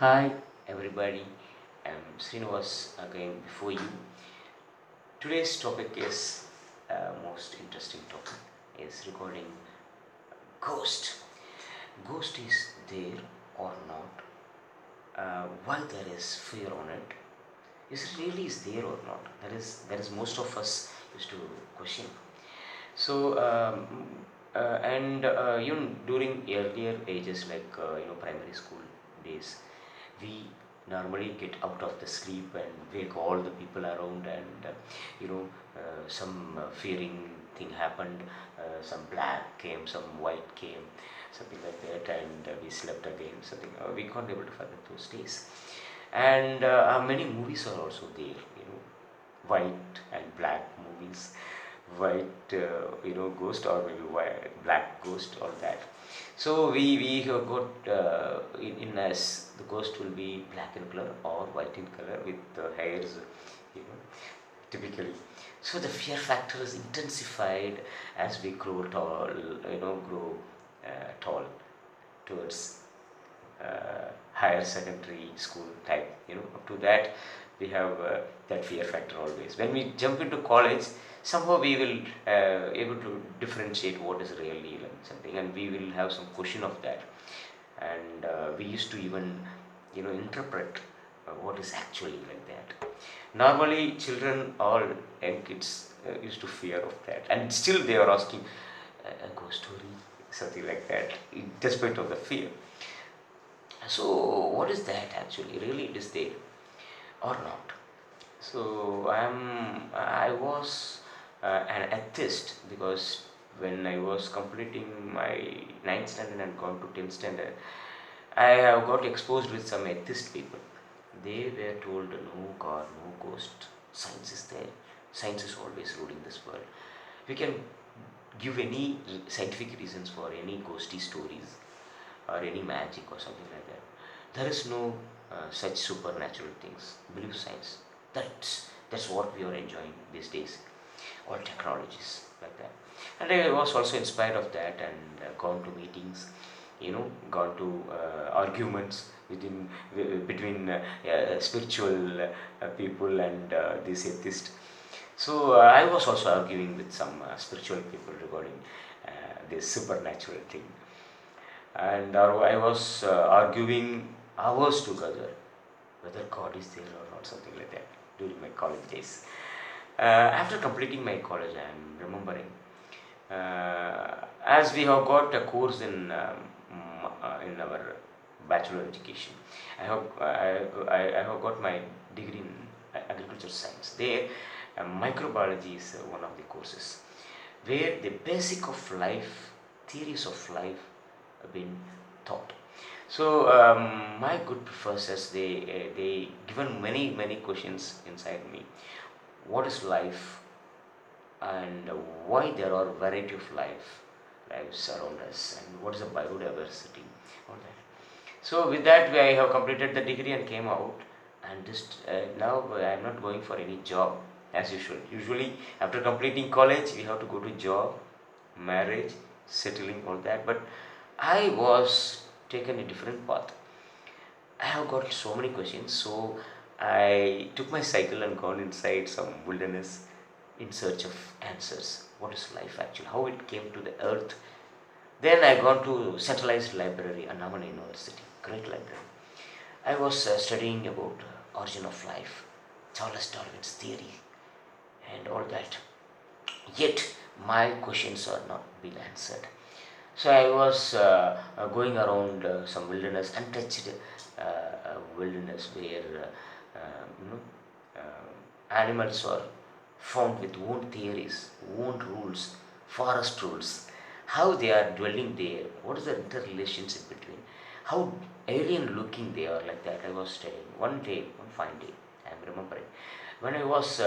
Hi everybody, I'm Srinivas again before you. Today's topic is most interesting topic is regarding ghost. Ghost is there or not? Why there is fear on it? Is it really is there or not? That is most of us used to question. So and even during earlier ages like primary school days, we normally get out of the sleep and wake all the people around, and some fearing thing happened. Some black came, some white came, something like that, and we slept again. Something we can't able to forget those days. And many movies are also there. White and black movies, white ghost, or maybe white, black ghost, all that. So we have got in us the ghost will be black in color or white in color with hairs, you know, typically. So the fear factor is intensified as we grow tall, grow tall towards higher secondary school type. Up to that we have that fear factor always. When we jump into college, somehow we will able to differentiate what is really and something, and we will have some question of that. And we used to even interpret what is actually like that. Normally children, all young kids used to fear of that, and still they are asking a ghost story, something like that, despite of the fear. So what is that actually? Really it is there or not? So I was an atheist, because when I was completing my ninth standard and gone to 10th standard, I have got exposed with some atheist people. They were told no God, no ghost, science is there. Science is always ruling this world. We can give any scientific reasons for any ghosty stories or any magic or something like that. There is no such supernatural things. Believe science. That's what we are enjoying these days. All technologies like that. And I was also inspired of that, and gone to meetings, gone to arguments between spiritual people and this atheist. So I was also arguing with some spiritual people regarding this supernatural thing, and I was arguing hours together whether God is there or not, something like that, during my college days. After completing my college, I am remembering, as we have got a course in our bachelor education. I have got my degree in agriculture science. There, microbiology is one of the courses where the basic of life, theories of life, have been taught. So my good professors, they given many questions inside me. What is life, and why there are variety of lives around us, and what is the biodiversity, all that. So with that, I have completed the degree and came out, and just now I am not going for any job as usual. Usually after completing college, we have to go to job, marriage, settling, all that. But I was taken a different path. I have got so many questions, so I took my cycle and gone inside some wilderness in search of answers. What is life actually? How it came to the earth? Then I gone to centralized library, Annamalai University, great library. I was studying about origin of life, Charles Darwin's theory, and all that. Yet my questions are not been answered. So I was going around some wilderness, untouched wilderness, where animals are found with own theories, own rules, forest rules, how they are dwelling there, what is the interrelationship between, how alien looking they are, like that. I was studying one day, one fine day, I am remembering, when I was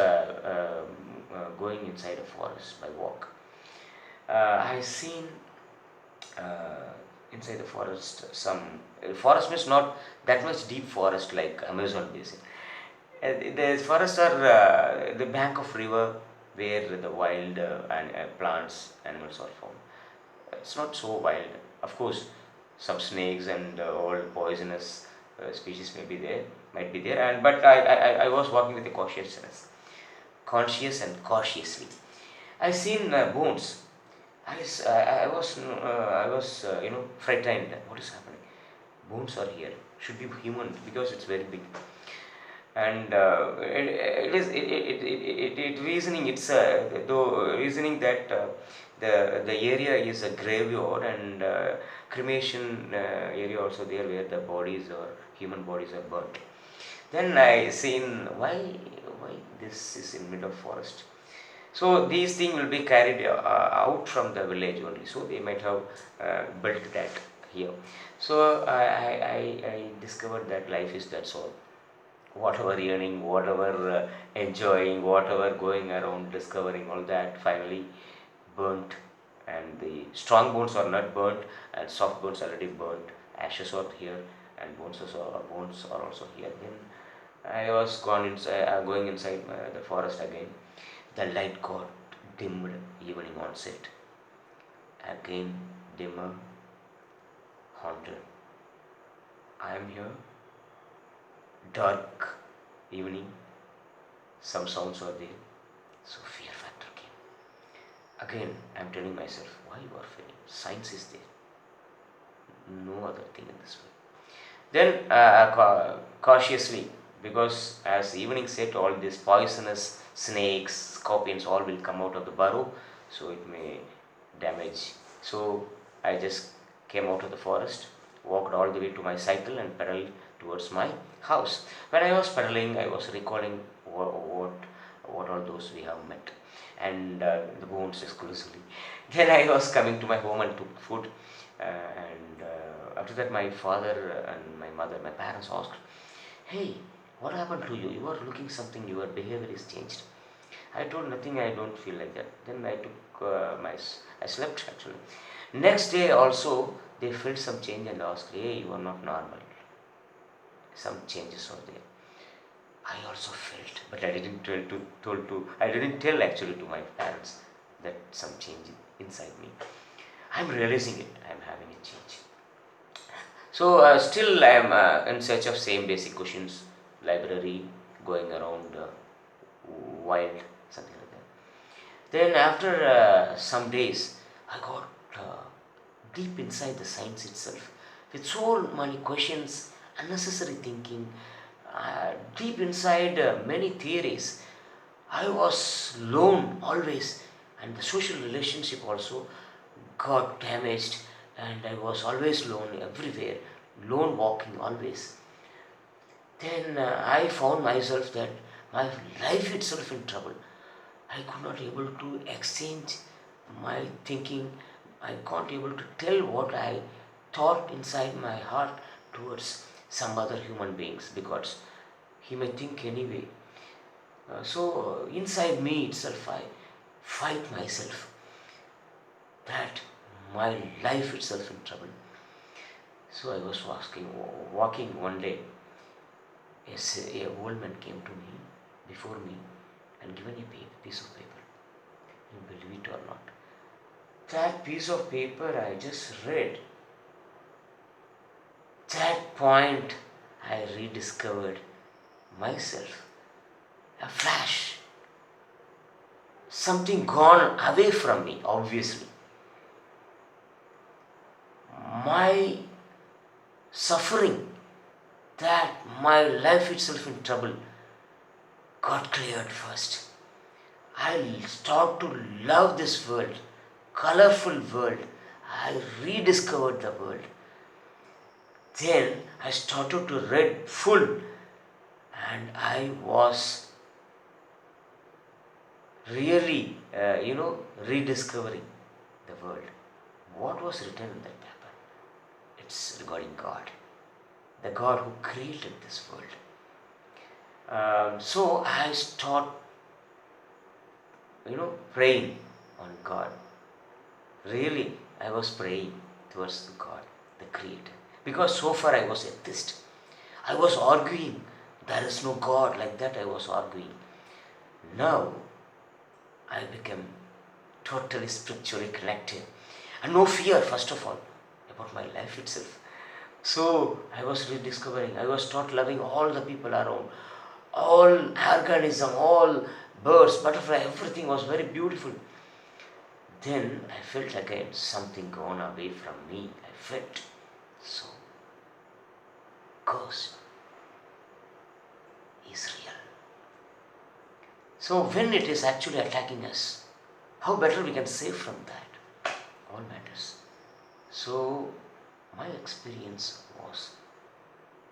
going inside a forest by walk. I seen uh, inside the forest some forest means not that much deep forest like Amazon basin. The forests are the bank of river where the wild and plants, animals are found. It's not so wild, of course. Some snakes and all poisonous species might be there, and but I was walking with a cautiousness, conscious and cautiously. I seen bones. I was frightened. What is happening? Bones are here. Should be human because it's very big. And it reasoning. It's though reasoning that the area is a graveyard, and cremation area also there where the bodies or human bodies are burnt. Then I seen why this is in middle of forest. So these things will be carried out from the village only. So they might have built that here. So I discovered that life is that's all. Whatever earning, whatever enjoying, whatever going around, discovering all that, finally burnt. And the strong bones are not burnt, and soft bones already burnt. Ashes are here, and bones are also here. Then I was going inside the forest again. The light got dimmed, evening onset. Again, dimmer, haunted. I am here, dark, evening, some sounds are there. So fear factor came. Again, I am telling myself, why you are fearing? Science is there. No other thing in this world. Then cautiously, because as evening set, all these poisonous snakes, scorpions, all will come out of the burrow, so it may damage. So I just came out of the forest, walked all the way to my cycle, and pedaled towards my house. When I was pedaling, I was recalling what all those we have met, and the bones exclusively. Then I was coming to my home and took food, and after that my father and my mother, my parents asked, "Hey, what happened to you? You are looking something. Your behavior is changed." I told nothing. I don't feel like that. Then I took I slept actually. Next day also they felt some change and asked, "Hey, you are not normal. Some changes are there." I also felt, but I didn't I didn't tell actually to my parents that some change inside me. I'm realizing it. I'm having a change. So still I am in search of same basic questions, library, going around wild, something like that. Then after some days, I got deep inside the science itself, with so many questions, unnecessary thinking, deep inside many theories. I was lone always, and the social relationship also got damaged, and I was always lone everywhere, lone walking always. Then I found myself that my life itself in trouble. I could not able to exchange my thinking. I can't able to tell what I thought inside my heart towards some other human beings because he may think anyway. So inside me itself, I fight myself that my life itself in trouble. So I was walking one day. A old man came to me, before me, and given a piece of paper. You believe it or not? That piece of paper I just read. That point I rediscovered myself. A flash. Something gone away from me, obviously. My suffering, that my life itself in trouble, got cleared first. I start to love this world, colorful world. I rediscovered the world. Then I started to read full, and I was really, rediscovering the world. What was written in that paper? It's regarding God, the God who created this world. So I start, praying on God. Really, I was praying towards God, the Creator. Because so far I was atheist. I was arguing, there is no God, like that I was arguing. Now, I became totally spiritually connected. And no fear, first of all, about my life itself. So I was rediscovering, I was not loving all the people around, all organism, all birds, butterfly, everything was very beautiful. Then I felt again something gone away from me. I felt so ghost is real. So when it is actually attacking us, how better we can save from that? All matters. So my experience was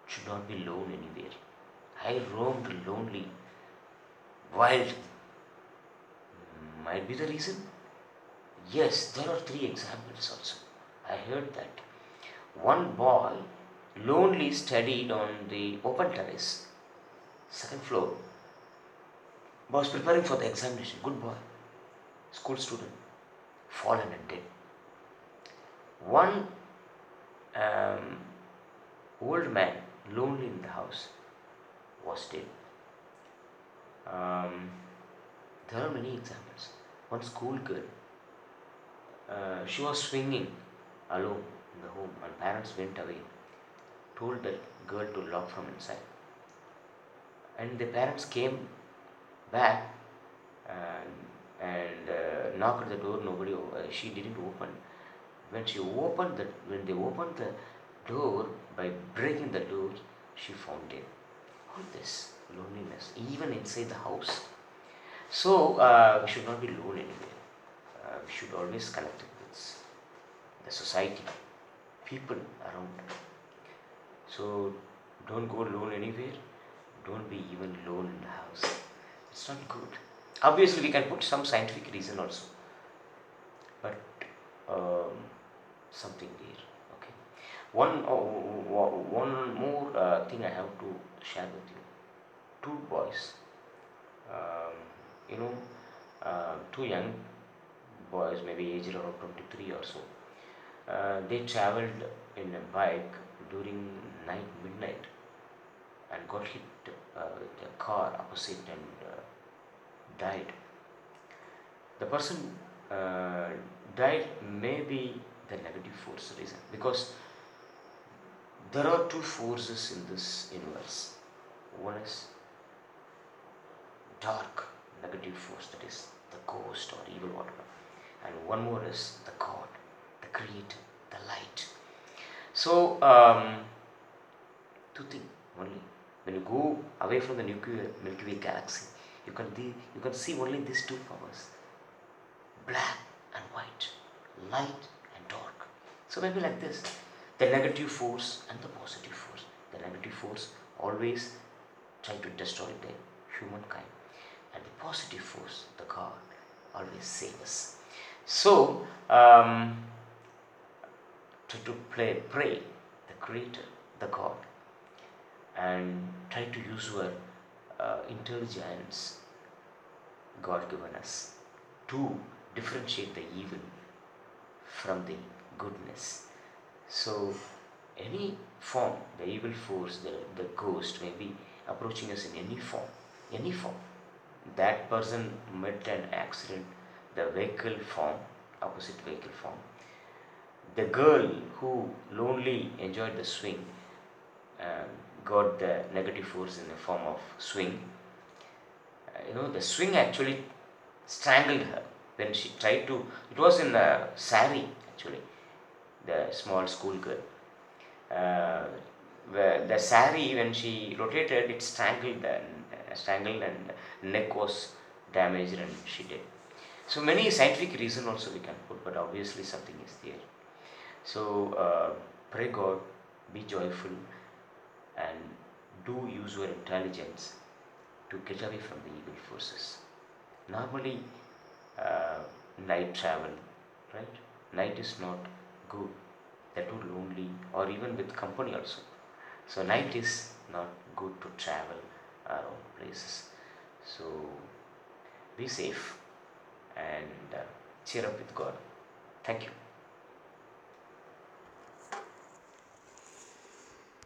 should not be alone anywhere. I roamed lonely, wild. Might be the reason. Yes, there are three examples also. I heard that one boy lonely studied on the open terrace, second floor, was preparing for the examination. Good boy, school student, fallen and dead. One um, old man, lonely in the house, was dead. Um, there are many examples. One school girl, she was swinging alone in the home, and parents went away, told that girl to lock from inside. And the parents came back and knocked at the door. Nobody, she didn't open. When they opened the door by breaking the door, she found it. All this loneliness, even inside the house. So we should not be alone anywhere. We should always connect with the society, people around. So don't go alone anywhere. Don't be even alone in the house. It's not good. Obviously, we can put some scientific reason also, but um, something there. Okay. One more thing I have to share with you. Two boys, um, you know, two young boys, maybe aged around 23 or so. They traveled in a bike during night, midnight, and got hit with a car opposite and died. The person uh, died maybe the negative force reason, because there are two forces in this universe. One is dark negative force, that is the ghost or evil whatever, and one more is the God, the creator, the light. So two things only. When you go away from the nuclear Milky Way galaxy, you can see only these two powers: black and white, light and dark. So maybe like this: the negative force and the positive force. The negative force always try to destroy the humankind, and the positive force, the God, always save us. So try to pray the Creator, the God, and try to use your intelligence God given us to differentiate the evil from the goodness. So, any form, the evil force, the ghost may be approaching us in any form, any form. That person met an accident, the vehicle form, opposite vehicle form. The girl who lonely enjoyed the swing um, got the negative force in the form of swing. The swing actually strangled her when she tried to. It was in a sari actually, the small school girl. Uh, where the sari, when she rotated, it strangled, and neck was damaged, and she did. So many scientific reason also we can put, but obviously something is there. So pray God, be joyful, and do use your intelligence to get away from the evil forces. Normally, uh, night travel, right? Night is not good. That too lonely, or even with company also. So night is not good to travel around places. So be safe and cheer up with God. Thank you.